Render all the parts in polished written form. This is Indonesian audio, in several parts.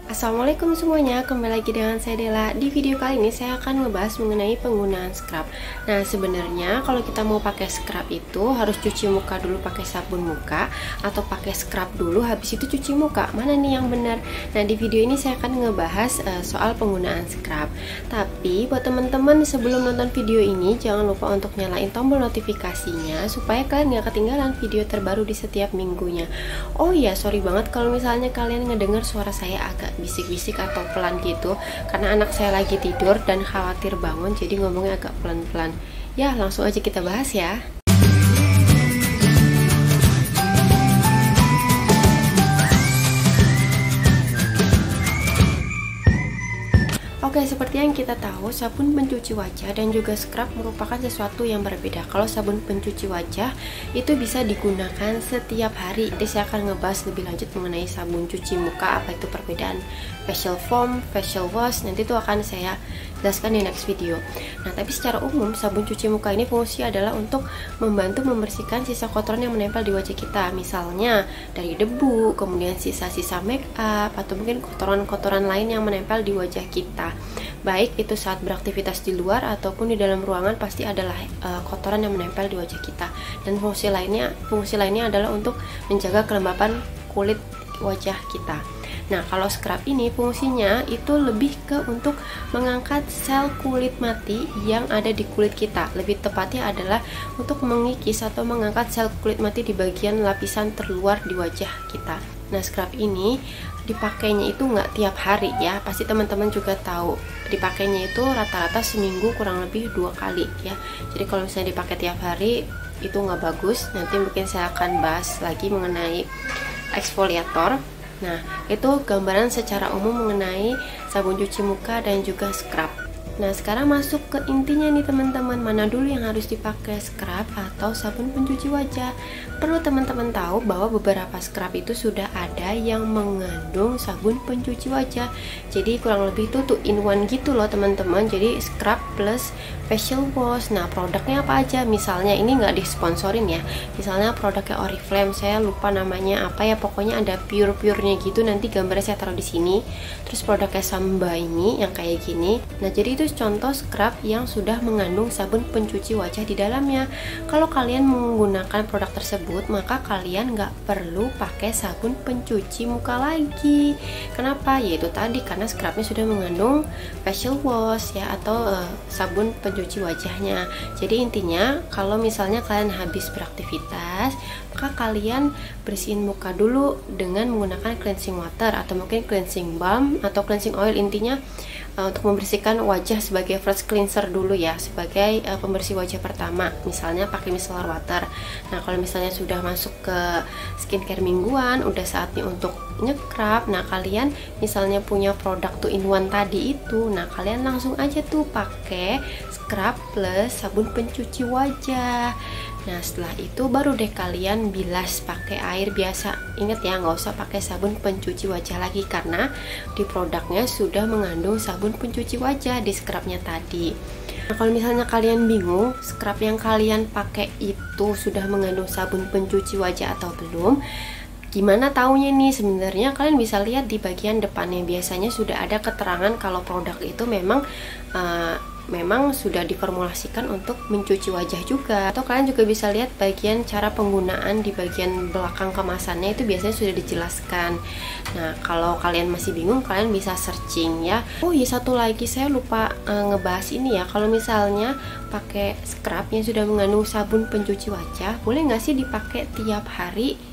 Assalamualaikum semuanya, kembali lagi dengan saya Dela. Di video kali ini saya akan ngebahas mengenai penggunaan scrub. Nah, sebenarnya kalau kita mau pakai scrub itu harus cuci muka dulu pakai sabun muka atau pakai scrub dulu habis itu cuci muka. Mana nih yang benar? Nah, di video ini saya akan ngebahas soal penggunaan scrub. Tapi buat teman-teman sebelum nonton video ini jangan lupa untuk nyalain tombol notifikasinya supaya kalian gak ketinggalan video terbaru di setiap minggunya. Oh iya, sorry banget kalau misalnya kalian ngedengar suara saya agak bisik-bisik atau pelan gitu karena anak saya lagi tidur dan khawatir bangun jadi ngomongnya agak pelan-pelan. Ya, langsung aja kita bahas ya. Oke, seperti yang kita tahu, sabun pencuci wajah dan juga scrub merupakan sesuatu yang berbeda. Kalau sabun pencuci wajah itu bisa digunakan setiap hari. Nanti saya akan ngebahas lebih lanjut mengenai sabun cuci muka, apa itu perbedaan facial foam, facial wash. Nanti itu akan saya jelaskan di next video. Nah, tapi secara umum sabun cuci muka ini fungsi adalah untuk membantu membersihkan sisa kotoran yang menempel di wajah kita. Misalnya dari debu, kemudian sisa-sisa make up, atau mungkin kotoran-kotoran lain yang menempel di wajah kita. Baik itu saat beraktivitas di luar ataupun di dalam ruangan pasti adalah kotoran yang menempel di wajah kita. Dan fungsi lainnya adalah untuk menjaga kelembapan kulit wajah kita. Nah, kalau scrub ini fungsinya itu lebih ke untuk mengangkat sel kulit mati yang ada di kulit kita. Lebih tepatnya adalah untuk mengikis atau mengangkat sel kulit mati di bagian lapisan terluar di wajah kita. Nah, scrub ini dipakainya itu nggak tiap hari ya, pasti teman-teman juga tahu dipakainya itu rata-rata seminggu kurang lebih 2 kali ya. Jadi kalau misalnya dipakai tiap hari itu nggak bagus. Nanti mungkin saya akan bahas lagi mengenai eksfoliator. Nah, itu gambaran secara umum mengenai sabun cuci muka dan juga scrub. Nah, sekarang masuk ke intinya nih teman-teman, mana dulu yang harus dipakai, scrub atau sabun pencuci wajah. Perlu teman-teman tahu bahwa beberapa scrub itu sudah ada yang mengandung sabun pencuci wajah. Jadi kurang lebih itu 2 in 1 gitu loh teman-teman. Jadi scrub plus facial wash. Nah, produknya apa aja? Misalnya ini nggak disponsorin ya. Misalnya produknya Oriflame, saya lupa namanya apa ya, pokoknya ada pure-purenya gitu. Nanti gambarnya saya taruh di sini. Terus produknya Sambaini yang kayak gini. Nah, jadi itu contoh scrub yang sudah mengandung sabun pencuci wajah di dalamnya. Kalau kalian menggunakan produk tersebut, maka kalian nggak perlu pakai sabun pencuci muka lagi. Kenapa? Yaitu tadi karena scrubnya sudah mengandung facial wash ya, atau sabun pencuci wajahnya. Jadi intinya kalau misalnya kalian habis beraktivitas, maka kalian bersihin muka dulu dengan menggunakan cleansing water atau mungkin cleansing balm atau cleansing oil. Intinya untuk membersihkan wajah sebagai first cleanser dulu ya, sebagai pembersih wajah pertama, misalnya pakai micellar water. Nah, kalau misalnya sudah masuk ke skincare mingguan, udah saatnya untuk nge-scrub. Nah, kalian misalnya punya produk 2 in 1 tadi itu, nah kalian langsung aja tuh pakai scrub plus sabun pencuci wajah. Nah, setelah itu baru deh kalian bilas pakai air biasa. Ingat ya, nggak usah pakai sabun pencuci wajah lagi karena di produknya sudah mengandung sabun pencuci wajah di scrubnya tadi. Nah, kalau misalnya kalian bingung scrub yang kalian pakai itu sudah mengandung sabun pencuci wajah atau belum, gimana taunya nih? Sebenarnya kalian bisa lihat di bagian depannya, biasanya sudah ada keterangan kalau produk itu memang sudah diformulasikan untuk mencuci wajah juga. Atau kalian juga bisa lihat bagian cara penggunaan di bagian belakang kemasannya, itu biasanya sudah dijelaskan. Nah, kalau kalian masih bingung, kalian bisa searching ya. Oh iya, satu lagi saya lupa ngebahas ini ya. Kalau misalnya pakai scrub yang sudah mengandung sabun pencuci wajah, boleh nggak sih dipakai tiap hari?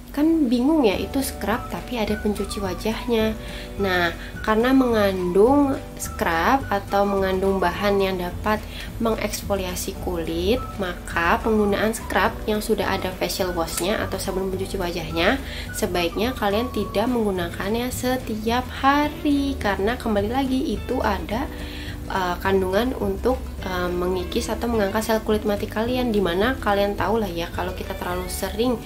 Kan bingung ya, itu scrub tapi ada pencuci wajahnya. Nah, karena mengandung scrub atau mengandung bahan yang dapat mengeksfoliasi kulit, maka penggunaan scrub yang sudah ada facial washnya atau sabun pencuci wajahnya sebaiknya kalian tidak menggunakannya setiap hari, karena kembali lagi itu ada kandungan untuk mengikis atau mengangkat sel kulit mati kalian, dimana kalian tahu lah ya, kalau kita terlalu sering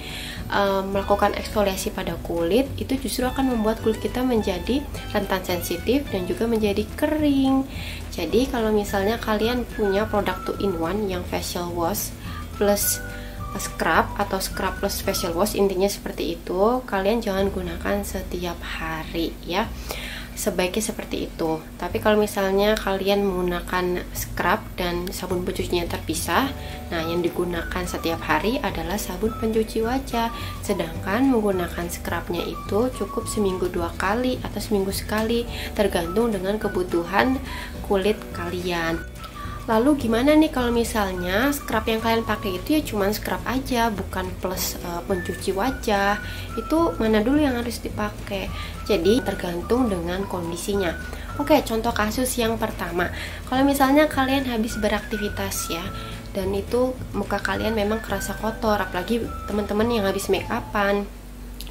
melakukan eksfoliasi pada kulit itu justru akan membuat kulit kita menjadi rentan sensitif dan juga menjadi kering. Jadi kalau misalnya kalian punya produk 2 in 1 yang facial wash plus scrub atau scrub plus facial wash, intinya seperti itu, kalian jangan gunakan setiap hari ya. sebaiknya seperti itu. Tapi kalau misalnya kalian menggunakan scrub dan sabun pencucinya terpisah, nah yang digunakan setiap hari adalah sabun pencuci wajah, sedangkan menggunakan scrubnya itu cukup seminggu 2 kali atau seminggu sekali, tergantung dengan kebutuhan kulit kalian. Lalu gimana nih kalau misalnya scrub yang kalian pakai itu ya cuman scrub aja, bukan plus pencuci wajah, itu mana dulu yang harus dipakai? Jadi tergantung dengan kondisinya. Oke, contoh kasus yang pertama, kalau misalnya kalian habis beraktivitas ya, dan itu muka kalian memang kerasa kotor, apalagi teman-teman yang habis make upan.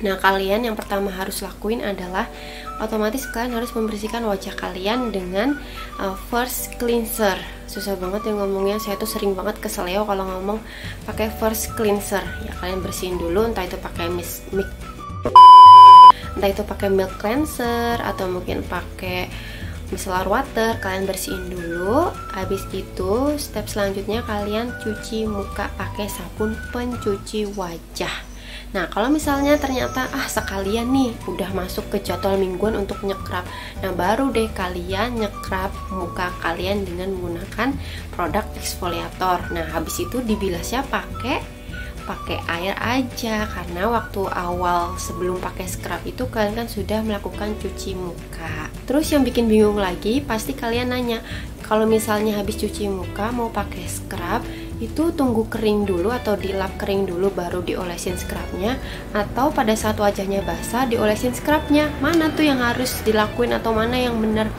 Nah, kalian yang pertama harus lakuin adalah otomatis kalian harus membersihkan wajah kalian dengan first cleanser. Susah banget ya ngomongnya, saya tuh sering banget keseleo kalau ngomong pakai first cleanser. Ya kalian bersihin dulu, entah itu pakai milk cleanser atau mungkin pakai micellar water. Kalian bersihin dulu. Habis itu step selanjutnya kalian cuci muka pakai sabun pencuci wajah. Nah, kalau misalnya ternyata sekalian nih udah masuk ke jadwal mingguan untuk nyekrap, nah baru deh kalian nyekrap muka kalian dengan menggunakan produk exfoliator. Nah, habis itu dibilasnya pakai air aja, karena waktu awal sebelum pakai scrub itu kalian kan sudah melakukan cuci muka. Terus yang bikin bingung lagi, pasti kalian nanya, kalau misalnya habis cuci muka mau pakai scrub, itu tunggu kering dulu atau dilap kering dulu baru diolesin scrubnya, atau pada saat wajahnya basah diolesin scrubnya? Mana tuh yang harus dilakuin atau mana yang benar?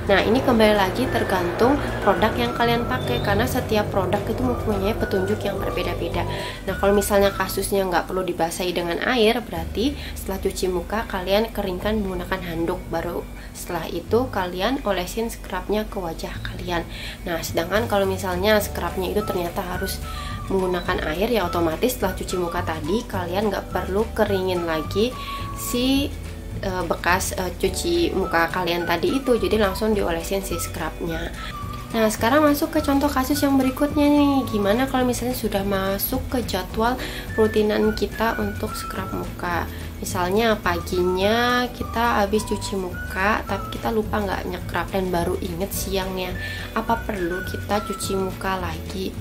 Nah, ini kembali lagi tergantung produk yang kalian pakai, karena setiap produk itu mempunyai petunjuk yang berbeda-beda. Nah, kalau misalnya kasusnya nggak perlu dibasahi dengan air, berarti setelah cuci muka kalian keringkan menggunakan handuk, baru setelah itu kalian olesin scrubnya ke wajah kalian. Nah, sedangkan kalau misalnya scrubnya itu ternyata harus menggunakan air, ya otomatis setelah cuci muka tadi kalian nggak perlu keringin lagi si bekas cuci muka kalian tadi itu, jadi langsung diolesin si scrubnya. Nah, sekarang masuk ke contoh kasus yang berikutnya nih. Gimana kalau misalnya sudah masuk ke jadwal rutinan kita untuk scrub muka? Misalnya paginya kita habis cuci muka tapi kita lupa nggak nyekrap dan baru inget siangnya. Apa perlu kita cuci muka lagi?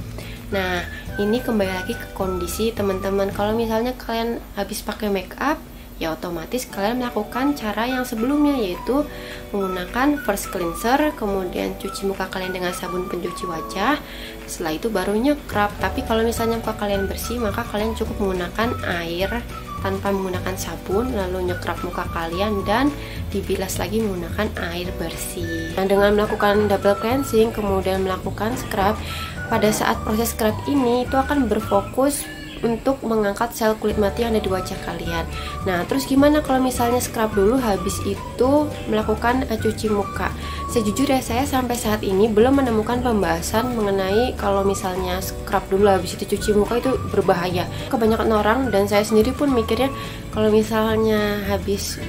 Nah, ini kembali lagi ke kondisi teman-teman. Kalau misalnya kalian habis pakai make up, ya otomatis kalian melakukan cara yang sebelumnya, yaitu menggunakan first cleanser, kemudian cuci muka kalian dengan sabun pencuci wajah, setelah itu baru nyekrap. Tapi kalau misalnya muka kalian bersih, maka kalian cukup menggunakan air tanpa menggunakan sabun, lalu nyekrap muka kalian dan dibilas lagi menggunakan air bersih. Nah, dengan melakukan double cleansing kemudian melakukan scrub, pada saat proses scrub ini itu akan berfokus untuk mengangkat sel kulit mati yang ada di wajah kalian. Nah, terus gimana kalau misalnya scrub dulu habis itu melakukan cuci muka? Sejujurnya saya sampai saat ini belum menemukan pembahasan mengenai kalau misalnya scrub dulu habis itu cuci muka itu berbahaya. Kebanyakan orang dan saya sendiri pun mikirnya kalau misalnya habis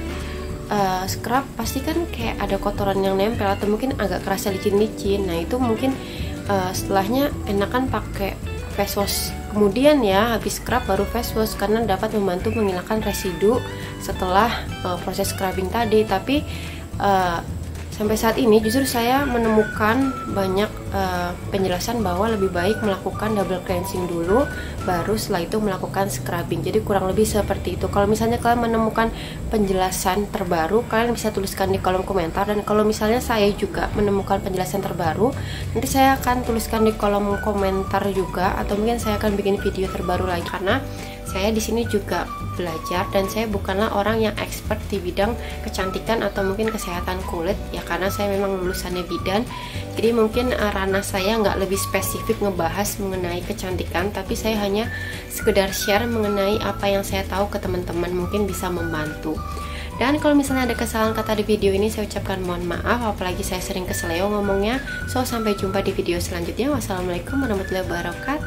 scrub pasti kan kayak ada kotoran yang nempel atau mungkin agak kerasa licin-licin. Nah, itu mungkin setelahnya enakan pakai face wash kemudian ya, habis scrub baru face wash, karena dapat membantu menghilangkan residu setelah proses scrubbing tadi. Tapi sampai saat ini justru saya menemukan banyak penjelasan bahwa lebih baik melakukan double cleansing dulu baru setelah itu melakukan scrubbing. Jadi kurang lebih seperti itu. Kalau misalnya kalian menemukan penjelasan terbaru, kalian bisa tuliskan di kolom komentar, dan kalau misalnya saya juga menemukan penjelasan terbaru, nanti saya akan tuliskan di kolom komentar juga, atau mungkin saya akan bikin video terbaru lagi, karena saya di sini juga belajar dan saya bukanlah orang yang expert di bidang kecantikan atau mungkin kesehatan kulit ya, karena saya memang lulusannya bidan. Jadi mungkin ranah saya nggak lebih spesifik ngebahas mengenai kecantikan, tapi saya hanya sekedar share mengenai apa yang saya tahu ke teman-teman, mungkin bisa membantu. Dan kalau misalnya ada kesalahan kata di video ini, saya ucapkan mohon maaf, apalagi saya sering keseleo ngomongnya. So, sampai jumpa di video selanjutnya. Wassalamualaikum warahmatullahi wabarakatuh.